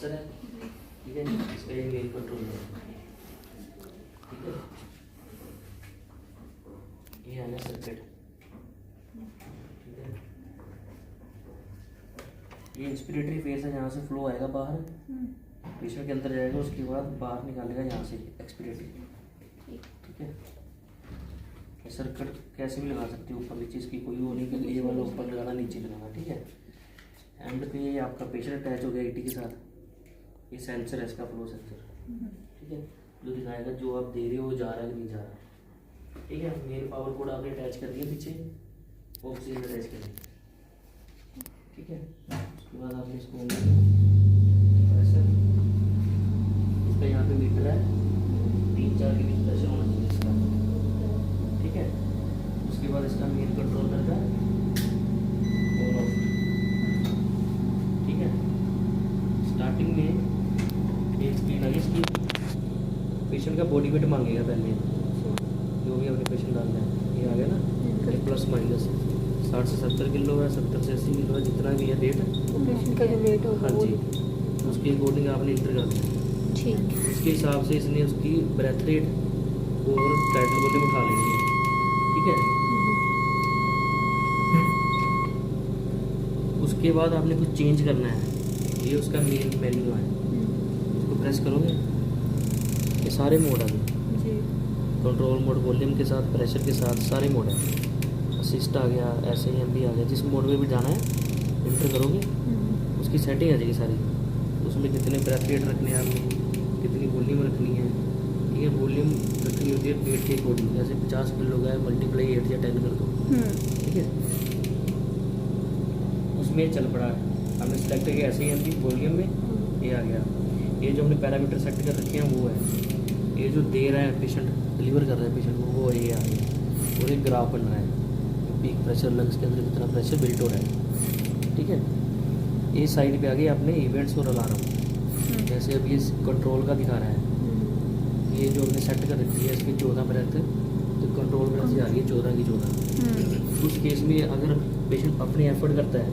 Sensor है, ठीक है, इसका ये मेन कंट्रोलर है, ठीक है। ये है ना सर्किट, ठीक है। ये इंस्पिरेटरी फेस है, यहाँ से फ्लो आएगा बाहर, पेशेंट के अंदर जाएगा, उसके बाद बाहर निकालेगा यहाँ से एक्सपिरेटरी, ठीक है। ये सर्किट कैसे भी लगा सकते हो, ऊपर नीचे, इसकी कोई वो नहीं कि ये वाला ऊपर लगाना नीचे लगाना, ठीक है। एंड पे ये आपका पेशेंट अटैच हो गया ईटी के साथ, ये सेंसर है इसका, फ्लो सेंसर, ठीक है, जो दिखाएगा जो आप दे रहे हो वो जा रहा है कि नहीं जा रहा, ठीक है। मेन पावर कोड आपने अटैच कर दिया पीछे, ऑक्सीजन अटैच कर दिया, ठीक है। उसके बाद आपने इसको प्रेशर, इसका यहाँ पे मीटर है, 3-4 के बीच प्रेशर होना चाहिए इसका, ठीक है। उसके बाद इसका मेन कंट्रोलर का ऑन ऑफ, ठीक है। स्टार्टिंग में एक स्क्रीन आ गई इसकी, पेशेंट का बॉडी वेट मांगेगा पहले, जो भी अपने पेशेंट डालना है, ये आ गया ना, ये प्लस माइनस 60 से 70 किलो है, 70 से 80 किलो है, जितना भी है रेट पेशेंट का जो वेट होगा, हाँ जी, उसके अकॉर्डिंग आपने इंटर करना है, ठीक। उसके हिसाब से इसने उसकी ब्रेथ रेट और टाइटल वॉल्यूम उठा लेनी है, ठीक है। उसके बाद आपने कुछ चेंज करना है, ये उसका मेन मेन्यू है, इसको प्रेस करोगे, ये सारे मोड आ गए, कंट्रोल मोड, वॉल्यूम के साथ, प्रेशर के साथ, सारे मोड है, असिस्ट आ गया, SAMB आ गया, जिस मोड में भी जाना है इंटर करोगे, उसकी सेटिंग आ जाएगी सारी, उसमें कितने ब्रेथ रेट रखने हैं आपने, कितनी वॉल्यूम रखनी है, ठीक है। वॉल्यूम रखनी होती है पेट के अकॉर्डिंग, जैसे 50 किलो का है, मल्टीप्लाई 8 या 10 कर दो, ठीक है। उसमें चल पड़ा है, हमने सेलेक्ट किया SAMB, वॉल्यूम में ये आ गया, ये जो हमने पैरामीटर सेट कर रखे हैं वो है, ये जो दे रहा है पेशेंट, डिलीवर कर रहा है पेशेंट को, वो ये आ गया, और एक ग्राफ बन रहा है, पीक प्रेशर, लंग्स के अंदर कितना प्रेशर बिल्ट हो रहा है, ठीक है। ये साइड पे आ गई आपने इवेंट्स और अलार्म, जैसे अभी इस कंट्रोल का दिखा रहा है, ये जो हमने सेट कर रखी है इसकी 14 ब्रेथ, तो कंट्रोल ब्रेथ से आ रही है 14 की 14। उस केस में अगर पेशेंट अपने एफर्ट करता है,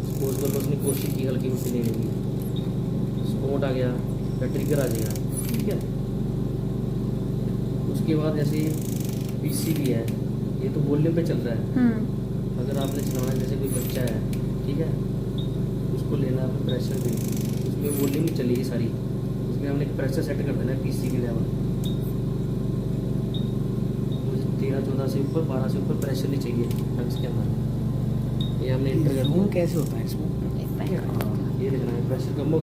सपोज कर लो उसने कोशिश की हल्की मिट्टी लेने की, स्पॉट आ गया या ट्रिगर आ जाएगा, ठीक है। उसके बाद जैसे PC भी है, ये तो वॉल्यूम पे चल रहा है, अगर आपने चलाना है, जैसे कोई बच्चा है, ठीक है, उसको लेना है प्रेशर भी, उसमें वॉल्यूम चलेगी सारी, उसमें हमने प्रेशर सेट कर देना है PC के लेवल, 13-14 से ऊपर, 12 से ऊपर प्रेशर नहीं चाहिए लंग्स के अंदर, ये हमने इंटर कर दिया। कैसे होता है इसमें? ये देखना है प्रेशर कम